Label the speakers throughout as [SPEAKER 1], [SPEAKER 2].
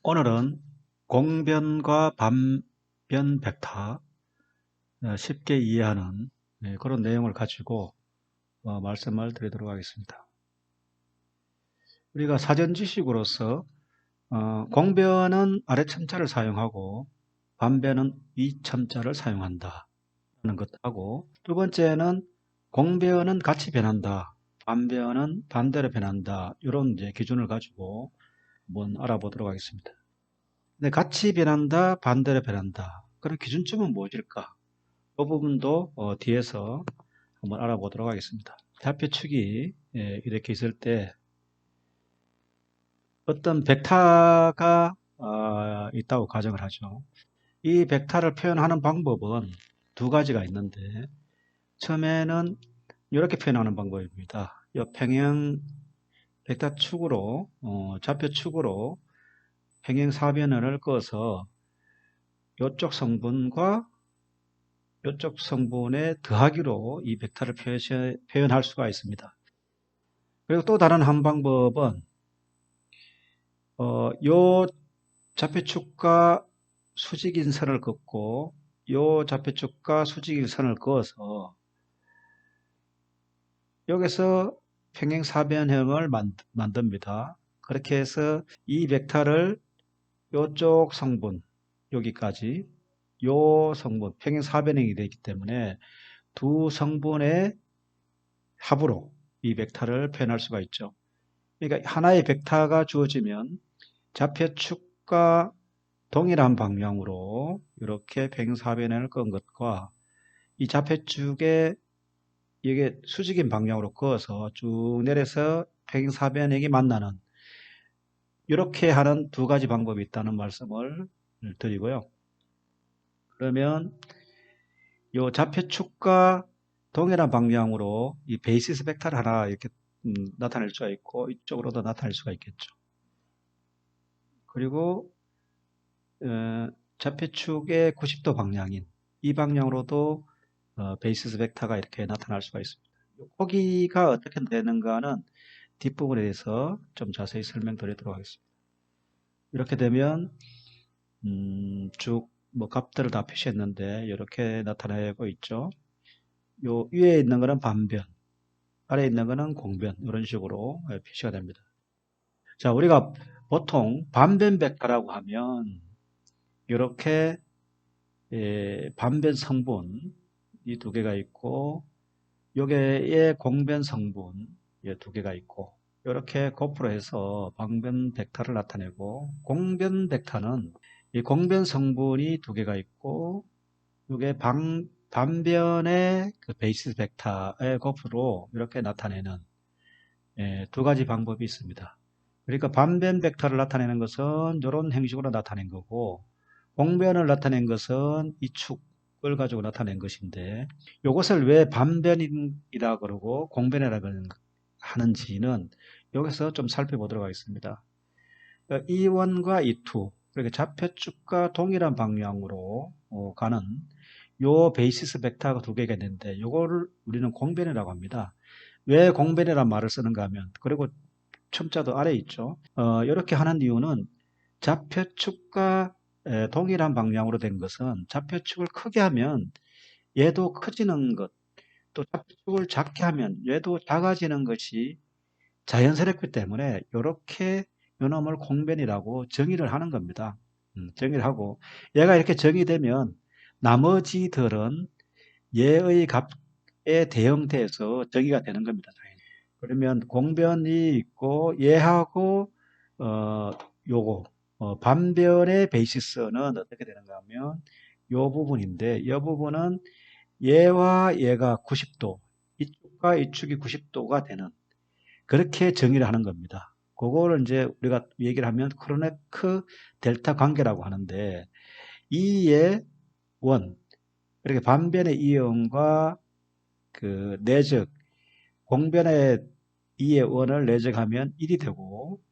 [SPEAKER 1] 오늘은 공변과 반변 벡터 쉽게 이해하는 그런 내용을 가지고 말씀을 드리도록 하겠습니다. 우리가 사전 지식으로서 공변은 아래 첨자를 사용하고 반변은 위 첨자를 사용한다 하는 것하고, 두 번째는 공변은 같이 변한다, 반변은 반대로 변한다, 이런 이제 기준을 가지고 한번 알아보도록 하겠습니다. 근데 같이 변한다, 반대로 변한다. 그런 기준점은 무엇일까? 이 부분도 뒤에서 한번 알아보도록 하겠습니다. 좌표축이 이렇게 있을 때 어떤 벡터가 있다고 가정을 하죠. 이 벡터를 표현하는 방법은 두 가지가 있는데, 처음에는 이렇게 표현하는 방법입니다. 이 평행 벡터 축으로 좌표축으로 평행사변을 그어서 이쪽 성분과 이쪽 성분의 더하기로 이 벡터를 표현할 수가 있습니다. 그리고 또 다른 한 방법은 요 좌표축과 수직인 선을 긋고 요 좌표축과 수직인 선을 그어서 여기서 평행사변형을 만듭니다. 그렇게 해서 이 벡터를 요쪽 성분 여기까지 요 성분 평행사변형이 되기 때문에 두 성분의 합으로 이 벡터를 표현할 수가 있죠. 그러니까 하나의 벡터가 주어지면 좌표축과 동일한 방향으로 이렇게 평행사변을 끈 것과 이 좌표축에 이게 수직인 방향으로 그어서 쭉 내려서 평행사변형이 만나는, 이렇게 하는 두 가지 방법이 있다는 말씀을 드리고요. 그러면 이 좌표축과 동일한 방향으로 이 베이시스 벡터를 하나 이렇게 나타낼 수가 있고 이쪽으로도 나타낼 수가 있겠죠. 그리고 좌표축의 90도 방향인 이 방향으로도 베이시스 벡터가 이렇게 나타날 수가 있습니다. 크기가 어떻게 되는가는 뒷부분에 대해서 좀 자세히 설명드리도록 하겠습니다. 이렇게 되면 쭉 뭐 값들을 다 표시했는데 이렇게 나타내고 있죠. 요 위에 있는 거는 반변, 아래에 있는 거는 공변, 이런 식으로 표시가 됩니다. 자, 우리가 보통 반변 벡터라고 하면 이렇게 반변 성분 이 두 개가 있고 여기에 공변 성분 두 개가 있고 이렇게 곱으로 해서 반변 벡터를 나타내고, 공변 벡터는 이 공변 성분이 두 개가 있고 이게 반변의 그 베이시스 벡터의 곱으로 이렇게 나타내는 두 가지 방법이 있습니다. 그러니까 반변 벡터를 나타내는 것은 이런 형식으로 나타낸 거고, 공변을 나타낸 것은 이 축을 가지고 나타낸 것인데, 이것을 왜 반변이라 그러고 공변이라 하는지는 여기서 좀 살펴보도록 하겠습니다. E1과 E2, 그러니까 좌표축과 동일한 방향으로 가는 요 베이시스 벡터가 두 개가 있는데 이거를 우리는 공변이라고 합니다. 왜 공변이라는 말을 쓰는가 하면, 그리고 첨자도 아래에 있죠. 이렇게 하는 이유는 좌표축과 동일한 방향으로 된 것은 좌표축을 크게 하면 얘도 커지는 것, 또 좌표축을 작게 하면 얘도 작아지는 것이 자연스럽기 때문에 이렇게 요놈을 공변이라고 정의를 하는 겁니다. 정의를 하고 얘가 이렇게 정의되면 나머지들은 얘의 값에 대응돼서 정의가 되는 겁니다. 그러면 공변이 있고 얘하고 요거 반변의 베이시스는 어떻게 되는가 하면 요 부분인데, 이 부분은 얘와 얘가 90도, 이쪽과 이쪽이 90도가 되는, 그렇게 정의를 하는 겁니다. 그거를 이제 우리가 얘기를 하면 크로네크 델타 관계라고 하는데, 이의 원, 이렇게 반변의 이온과 그 내적, 공변의 2의 원을 내적하면 1이 되고,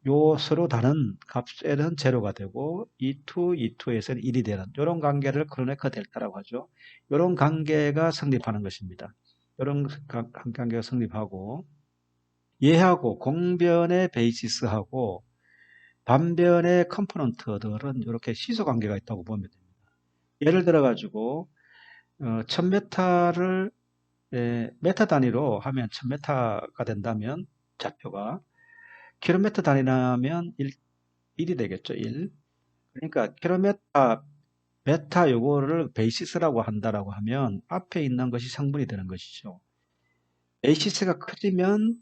[SPEAKER 1] 요 서로 다른 값에는 제로가 되고 E2, E2에서는 1이 되는 이런 관계를 크로네커 델타라고 하죠. 이런 관계가 성립하는 것입니다. 이런 관계가 성립하고, 얘하고 공변의 베이시스하고 반변의 컴포넌트들은 이렇게 시소 관계가 있다고 보면 됩니다. 예를 들어 가지고 1000m를 메타 단위로 하면 1000m가 된다면 좌표가 킬로미터 단위라면 1이 되겠죠. 1. 그러니까 킬로미터 메타 요거를 베이시스라고 한다라고 하면 앞에 있는 것이 성분이 되는 것이죠. 베이시스가 커지면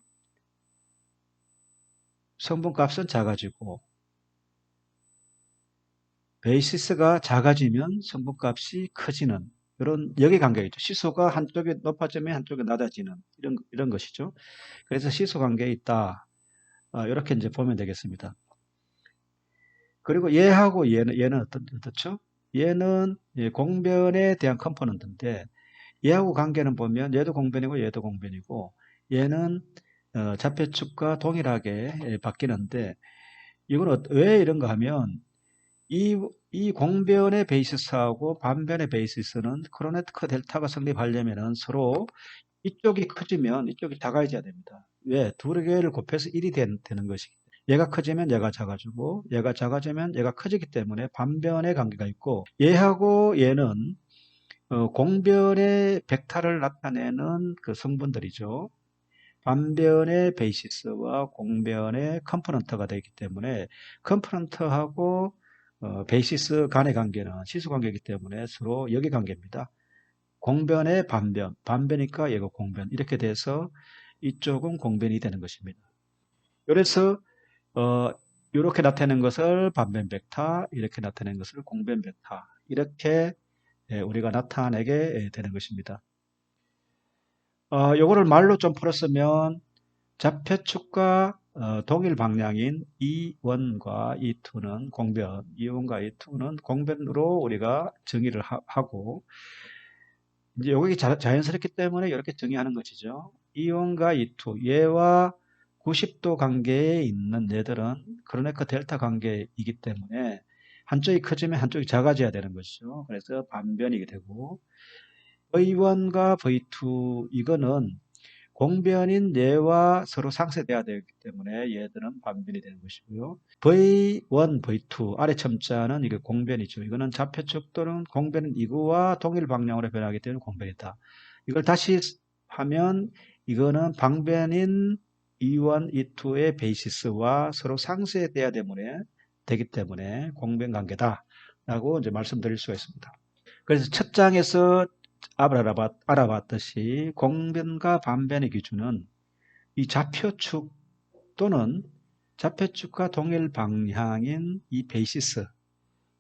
[SPEAKER 1] 성분 값은 작아지고 베이시스가 작아지면 성분 값이 커지는 이런 역의 관계가 있죠. 시소가 한쪽에 높아지면 한쪽에 낮아지는 이런 것이죠. 그래서 시소 관계에 있다. 이렇게 이제 보면 되겠습니다. 그리고 얘하고 얘는 어떻죠? 얘는 공변에 대한 컴포넌트인데 얘하고 관계는 보면 얘도 공변이고 얘도 공변이고 얘는 좌표축과 동일하게 바뀌는데 이건 왜 이런가 하면 이 공변의 베이시스하고 반변의 베이시스는 크로네트 델타가 성립하려면은 서로 이쪽이 커지면 이쪽이 작아져야 됩니다. 왜? 두 개를 곱해서 1이 되는 것이기 때문에. 얘가 커지면 얘가 작아지고 얘가 작아지면 얘가 커지기 때문에 반변의 관계가 있고 얘하고 얘는 공변의 벡터를 나타내는 그 성분들이죠. 반변의 베이시스와 공변의 컴포넌트가 되기 때문에 컴포넌트하고 베이시스 간의 관계는 시수 관계이기 때문에 서로 역의 관계입니다. 공변의 반변, 반변이니까 얘가 공변 이렇게 돼서 이쪽은 공변이 되는 것입니다. 그래서 이렇게 나타내는 것을 반변 벡터, 이렇게 나타내는 것을 공변 벡터 이렇게 우리가 나타내게 되는 것입니다. 요거를 말로 좀 풀었으면 좌표축과 동일 방향인 E1과 E2는 공변, E1과 E2는 공변으로 우리가 정의를 하고 이제 요게 자연스럽기 때문에 이렇게 정의하는 것이죠. E1과 E2, 얘와 90도 관계에 있는 얘들은 크로네커 델타 관계이기 때문에 한쪽이 커지면 한쪽이 작아져야 되는 것이죠. 그래서 반변이게 되고 V1과 V2 이거는 공변인 얘와 서로 상쇄돼야 되기 때문에 얘들은 반변이 되는 것이고요. V1, V2 아래 첨자는 이게 공변이죠. 이거는 좌표축 또는 공변인 이거와 동일 방향으로 변하기 때문에 공변이다. 이걸 다시 하면 이거는 방변인 E1, E2의 베이시스와 서로 상쇄돼야 되기 때문에 공변 관계다라고 이제 말씀드릴 수가 있습니다. 그래서 첫 장에서 알아봤듯이 공변과 반변의 기준은 이 좌표축 또는 좌표축과 동일 방향인 이 베이시스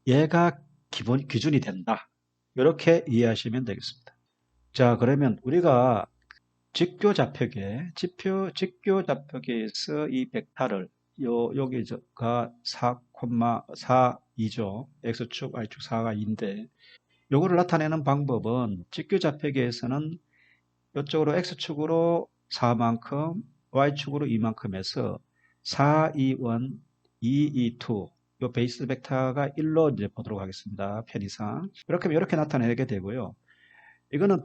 [SPEAKER 1] 얘가 기준이 된다. 이렇게 이해하시면 되겠습니다. 자, 그러면 우리가 직교 좌표계에서 이 벡터를 여기가 4,4이죠. X축, Y축 4가 2인데 요거를 나타내는 방법은 직교 좌표계에서는 이쪽으로 X축으로 4만큼, Y축으로 2만큼 해서 4, 2, 1, 2, 2, 2. 요 베이스 벡터가 1로 이제 보도록 하겠습니다. 편의상. 이렇게 나타내게 되고요. 이거는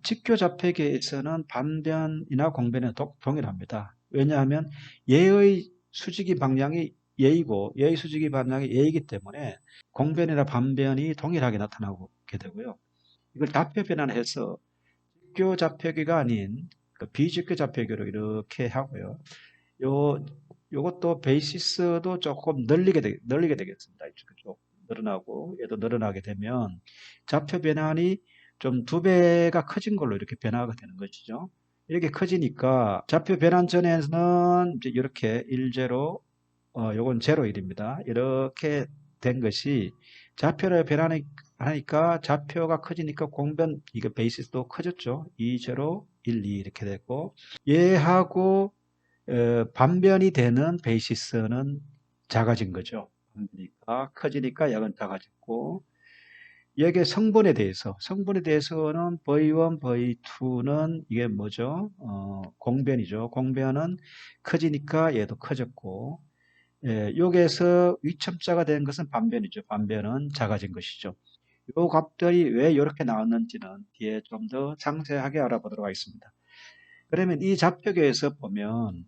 [SPEAKER 1] 직교 좌표계에서는 반변이나 공변에 동일합니다. 왜냐하면 얘의 수직이 방향이 얘이고 얘의 수직이 방향이 얘이기 때문에 공변이나 반변이 동일하게 나타나게 되고요. 이걸 좌표 변환해서 직교 좌표계가 아닌 그 비직교 좌표계로 이렇게 하고요. 요것도 베이시스도 조금 늘리게 되겠습니다. 이쪽 늘어나고 얘도 늘어나게 되면 좌표 변환이 좀 2배가 커진 걸로 이렇게 변화가 되는 것이죠. 이렇게 커지니까 좌표 변환 전에는 이제 이렇게 10, 요건 01입니다. 이렇게 된 것이 좌표를 변환하니까 좌표가 커지니까 공변 이거 베이시스도 커졌죠. 20, 1, 2 이렇게 됐고 얘하고 반변이 되는 베이시스는 작아진 거죠. 그러니까 커지니까 약은 작아졌고 여기에 성분에 대해서는 V1, V2는 이게 뭐죠? 공변이죠. 공변은 커지니까 얘도 커졌고 여기에서 위첨자가 된 것은 반변이죠. 반변은 작아진 것이죠. 이 값들이 왜 이렇게 나왔는지는 뒤에 좀 더 상세하게 알아보도록 하겠습니다. 그러면 이 좌표계에서 보면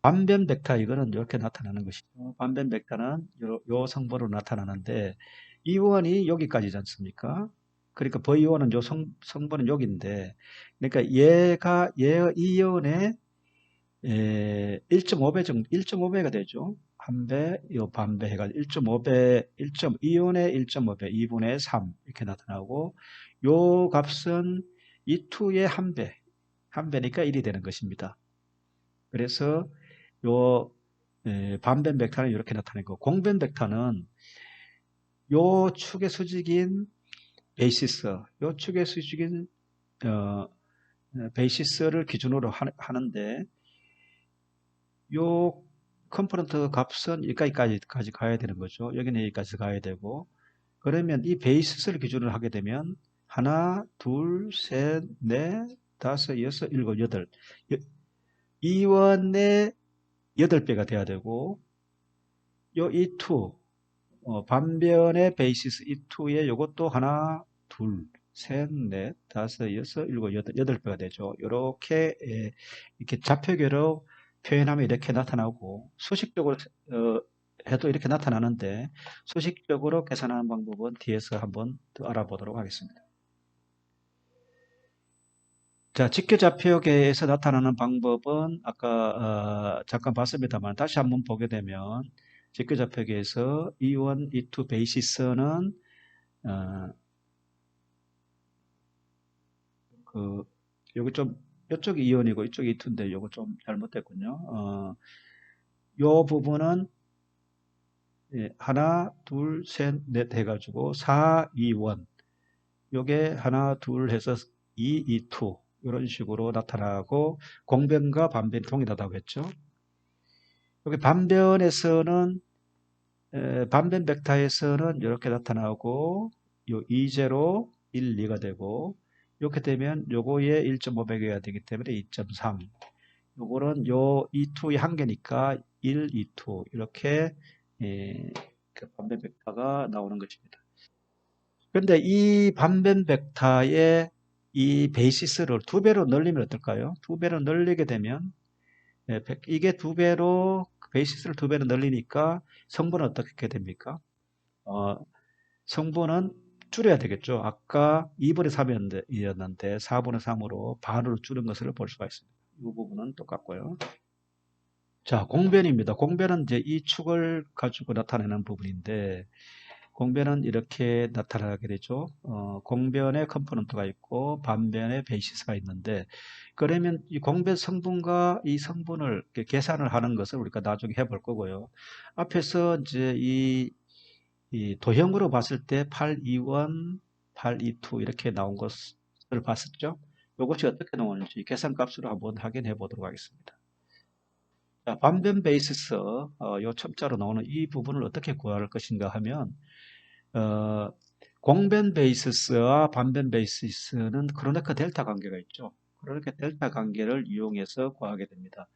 [SPEAKER 1] 반변 벡터 이거는 이렇게 나타나는 것이죠. 반변 벡터는 요 성분으로 나타나는데 E1이 여기까지지 않습니까? 그러니까 V1은 요 성분은 여기인데 그러니까 얘가 이온의 1.5배 정도 1.5배가 되죠. 한 배, 요 반배 해가지고 1.5배, 2온의 1.5배, 2분의 3 이렇게 나타나고 요 값은 E2의 한 배니까 1이 되는 것입니다. 그래서 요 반변 벡터는 이렇게 나타내고 공변 벡터는 요 축의 수직인 베이시스, 요 축의 수직인 어, 베이시스를 기준으로 하는데 요 컴포넌트 값은 여기까지 가야 되는 거죠. 여기는 여기까지 가야 되고 그러면 이 베이시스를 기준으로 하게 되면 하나, 둘, 셋, 넷, 다섯, 여섯, 일곱, 여덟 이원의 8배가 돼야 되고 요 E2 반변의 베이시스 E2에 요것도 하나, 둘, 셋, 넷, 다섯, 여섯, 일곱, 여덟 배가 되죠. 이렇게 이렇게 좌표계로 표현하면 이렇게 나타나고 수식적으로 해도 이렇게 나타나는데 수식적으로 계산하는 방법은 뒤에서 한번 더 알아보도록 하겠습니다. 자, 직교좌표계에서 나타나는 방법은 아까 잠깐 봤습니다만 다시 한번 보게 되면 직교좌표계에서 E1, E2 베이시스는 어, 그 여기 좀 이쪽이 E1이고 이쪽이 E2인데 요거 좀 잘못됐군요. 요 부분은 하나, 둘, 셋, 넷 해가지고 4, 2, 1 요게 하나, 둘 해서 2, 2, 2 이런 식으로 나타나고 공변과 반변이 동일하다고 했죠. 여기 반변에서는 반변 벡터에서는 이렇게 나타나고 요 2제로 1, 2가 되고 이렇게 되면 요거에 1.5배가 되기 때문에 2.3 요거는 요 E2의 한 개니까 1, 2, 2 이렇게 그 반변 벡터가 나오는 것입니다. 그런데 이 반변 벡터의 이 베이시스를 두 배로 늘리면 어떨까요? 두 배로 늘리게 되면 이게 두 배로 베이시스를 두 배로 늘리니까 성분은 어떻게 됩니까? 어, 성분은 줄여야 되겠죠. 아까 2분의 3이었는데 4분의 3으로 반으로 줄은 것을 볼 수가 있습니다. 이 부분은 똑같고요. 자, 공변입니다. 공변은 이제 이 축을 가지고 나타내는 부분인데 공변은 이렇게 나타나게 되죠. 공변에 컴포넌트가 있고 반변에 베이시스가 있는데 그러면 이 공변 성분과 이 성분을 이렇게 계산을 하는 것을 우리가 나중에 해볼 거고요. 앞에서 이제 이 도형으로 봤을 때 821, 822 이렇게 나온 것을 봤었죠. 이것이 어떻게 나오는지 계산값으로 한번 확인해 보도록 하겠습니다. 자, 반변 베이시스, 요 첨자로 나오는 이 부분을 어떻게 구할 것인가 하면 어, 공변 베이시스와 반변 베이시스는 크로네커 델타 관계가 있죠. 크로네커 델타 관계를 이용해서 구하게 됩니다.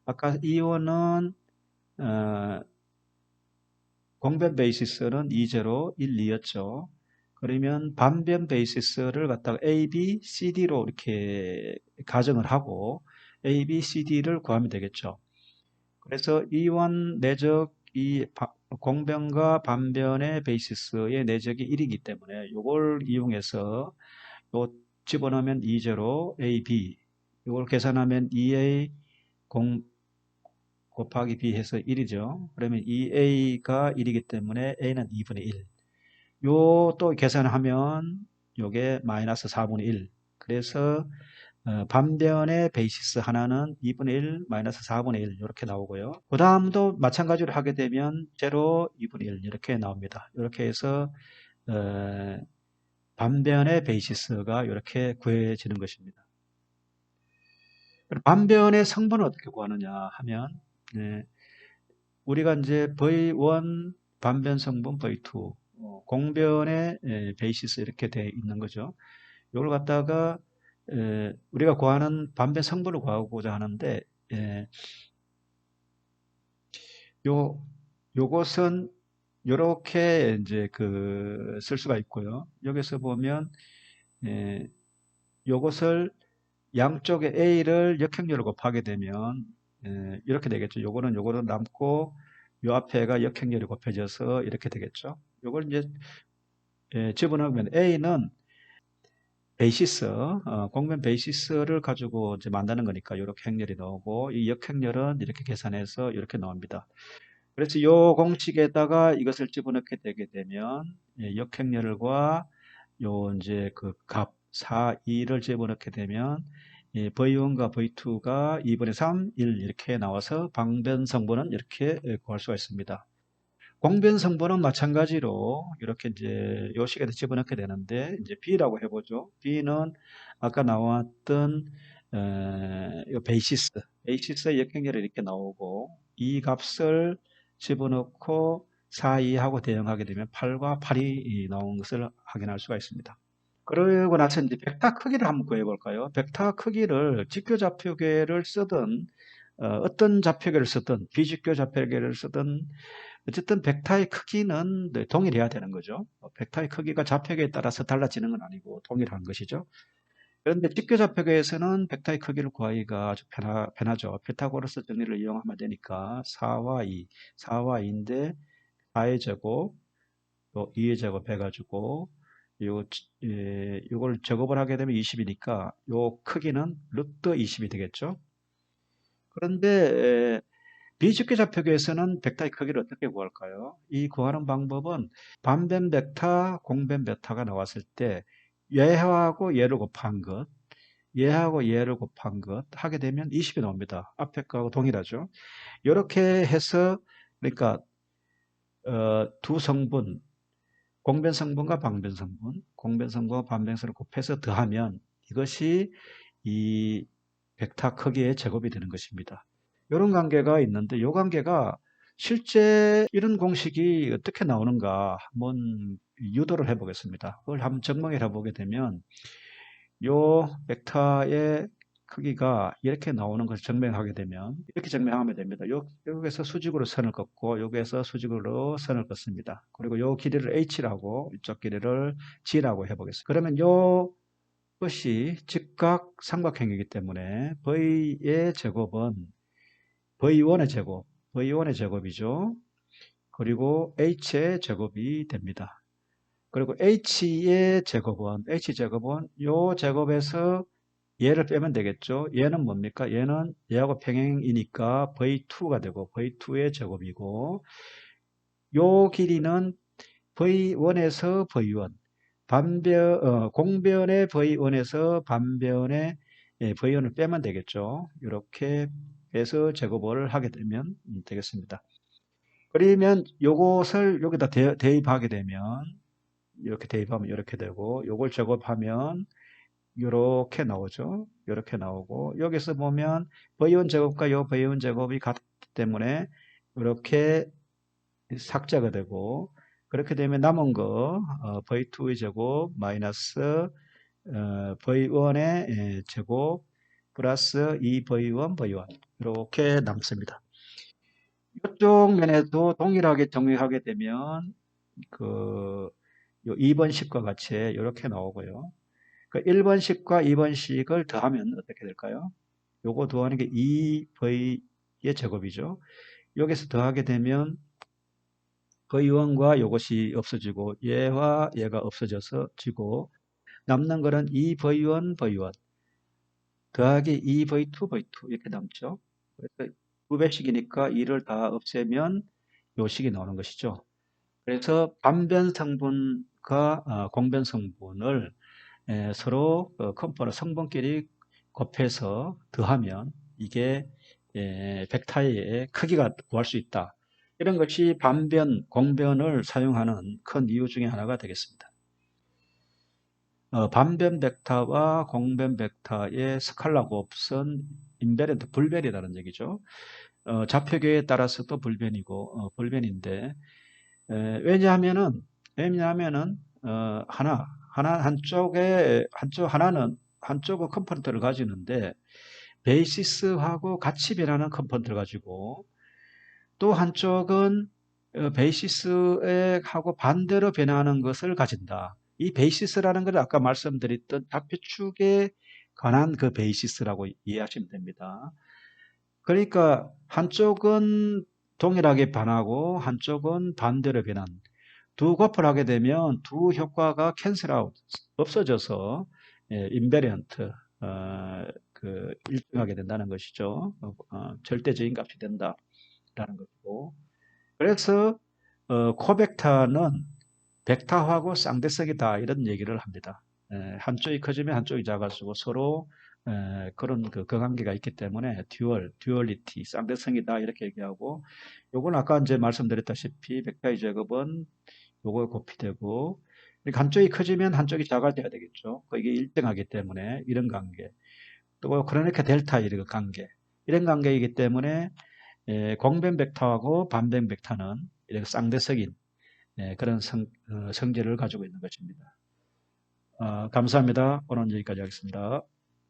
[SPEAKER 1] 아까 이온은 공변 베이시스는 2제로 1, 2였죠. 그러면 반변 베이시스를 갖다가 A, B, C, D로 이렇게 가정을 하고 A, B, C, D를 구하면 되겠죠. 그래서 이원 내적 이 공변과 반변의 베이시스의 내적이 1이기 때문에 이걸 이용해서 요 집어넣으면 2제로 AB 이걸 계산하면 2A 공 곱하기 B 해서 1이죠. 그러면 2A가 1이기 때문에 A는 2분의 1. 요 또 계산하면 요게 마이너스 4분의 1. 그래서 반변의 베이시스 하나는 2분의 1 마이너스 4분의 1 이렇게 나오고요. 그 다음도 마찬가지로 하게 되면 0, 2분의 1 이렇게 나옵니다. 이렇게 해서 반변의 베이시스가 이렇게 구해지는 것입니다. 반변의 성분을 어떻게 구하느냐 하면 우리가 이제 V1 반변 성분 V2 공변의 베이시스 이렇게 되어 있는 거죠. 이걸 갖다가 우리가 구하는 반변 성분을 구하고자 하는데 요것은 요렇게 이제 쓸 수가 있고요. 여기서 보면 요것을 양쪽에 A를 역행렬로 곱하게 되면 이렇게 되겠죠. 요거는 남고 요 앞에가 역행렬이 곱해져서 이렇게 되겠죠. 요걸 이제 집어넣으면 A는 베이시스, 공면 베이시스를 가지고 이제 만드는 거니까 이렇게 행렬이 나오고 이 역행렬은 이렇게 계산해서 이렇게 나옵니다. 그래서 이 공식에다가 이것을 집어넣게 되게 되면 역행렬과 요 이제 그 값 4, 2를 집어넣게 되면 V1과 V2가 2분의 3, 1 이렇게 나와서 방변 성분은 이렇게 구할 수가 있습니다. 공변 성분은 마찬가지로 이렇게 이제 요 식에다 집어넣게 되는데 이제 B라고 해보죠. B는 아까 나왔던 요 베이시스의 역행렬이 이렇게 나오고 이 값을 집어넣고 4, 2하고 대응하게 되면 8과 8이 나온 것을 확인할 수가 있습니다. 그러고 나서 이제 벡터 크기를 한번 구해볼까요? 벡터 크기를 직교 좌표계를 쓰든 어떤 좌표계를 쓰든 비직교 좌표계를 쓰든 어쨌든 벡터의 크기는 네, 동일해야 되는 거죠. 벡터의 크기가 좌표계에 따라서 달라지는 건 아니고 동일한 것이죠. 그런데 직교 좌표계에서는 벡터의 크기를 구하기가 아주 편하죠. 피타고라스 정리를 이용하면 되니까 4와 2, 4와 2인데 4의 제곱, 또 2의 제곱 해가지고 이걸 제곱을 하게 되면 20이니까 요 크기는 루트 20이 되겠죠. 그런데 비집계 좌표계에서는 벡터의 크기를 어떻게 구할까요? 이 구하는 방법은 반변 벡터, 공변 벡터가 나왔을 때 얘하고 얘를 곱한 것, 얘하고 얘를 곱한 것 하게 되면 20이 나옵니다. 앞에 거하고 동일하죠. 이렇게 해서 그러니까 두 성분, 공변 성분과 방변 성분, 공변 성분과 반변 성분을 곱해서 더하면 이것이 이 벡터 크기의 제곱이 되는 것입니다. 이런 관계가 있는데 이 관계가 실제 이런 공식이 어떻게 나오는가 한번 유도를 해보겠습니다. 그걸 한번 증명해 보게 되면 이 벡터의 크기가 이렇게 나오는 것을 증명하게 되면 이렇게 증명하면 됩니다. 여기에서 수직으로 선을 긋고 여기에서 수직으로 선을 긋습니다. 그리고 이 길이를 h라고 이쪽 길이를 g라고 해보겠습니다. 그러면 이것이 직각 삼각형이기 때문에 v의 제곱은 v1의 제곱, v1의 제곱이죠. 그리고 h의 제곱이 됩니다. 그리고 h의 제곱은 요 제곱에서 얘를 빼면 되겠죠. 얘는 뭡니까? 얘는 얘하고 평행이니까 v2가 되고 v2의 제곱이고 요 길이는 v1에서 v1 공변의 v1에서 반변의 v1을 빼면 되겠죠. 이렇게 해서 제곱을 하게 되면 되겠습니다. 그러면 요것을 여기다 대입하게 되면 이렇게 대입하면 이렇게 되고 요걸 제곱하면 이렇게 나오죠. 이렇게 나오고 여기서 보면 v1 제곱과 요 v1 제곱이 같기 때문에 이렇게 삭제가 되고 그렇게 되면 남은 거 v2의 제곱 마이너스 v1의 제곱 플러스 2v1 v1 이렇게 남습니다. 이쪽 면에도 동일하게 정리하게 되면 그 2번식과 같이 이렇게 나오고요. 그 1번식과 2번식을 더하면 어떻게 될까요? 요거 더하는 게 2v의 제곱이죠. 여기서 더하게 되면 v1과 요것이 없어지고 얘와 얘가 없어져서 지고 남는 거는 2v1 v1 더하기 2v2 v2 이렇게 남죠. 그래서 두 배식이니까 2를 다 없애면 요 식이 나오는 것이죠. 그래서 반변 성분과 공변 성분을 서로 컴포너 성분끼리 곱해서 더하면 이게 벡터의 크기가 구할 수 있다. 이런 것이 반변, 공변을 사용하는 큰 이유 중에 하나가 되겠습니다. 반변 벡터와 공변 벡터의 스칼라 곱은 인베런트 불변이라는 얘기죠. 좌표계에 따라서도 불변인데 왜냐하면은 한쪽은 컴포넌트를 가지는데 베이시스하고 같이 변하는 컴포넌트를 가지고 또 한쪽은 베이시스하고 반대로 변하는 것을 가진다. 이 베이시스라는 것은 아까 말씀드렸던 좌표축에 관한 그 베이시스라고 이해하시면 됩니다. 그러니까 한쪽은 동일하게 변하고 한쪽은 반대로 변한 두 곱을 하게 되면 두 효과가 캔슬 아웃 없어져서 인베리언트 일정하게 된다는 것이죠. 절대적인 값이 된다라는 것이고 그래서 코벡터는 벡터하고 쌍대성이다 이런 얘기를 합니다. 한쪽이 커지면 한쪽이 작아지고 서로 그런 그 관계가 있기 때문에 듀얼리티, 쌍대성이다 이렇게 얘기하고 요건 아까 이제 말씀드렸다시피 벡터의 제곱은 요거 곱이되고 그러니까 한쪽이 커지면 한쪽이 작아져야 되겠죠. 이게 일정하기 때문에 이런 관계 또 그러니까 델타 이런 관계 이런 관계이기 때문에 공변 벡터하고 반변 벡터는 이렇게 쌍대성인 그런 성질을 가지고 있는 것입니다. 감사합니다. 오늘 여기까지 하겠습니다.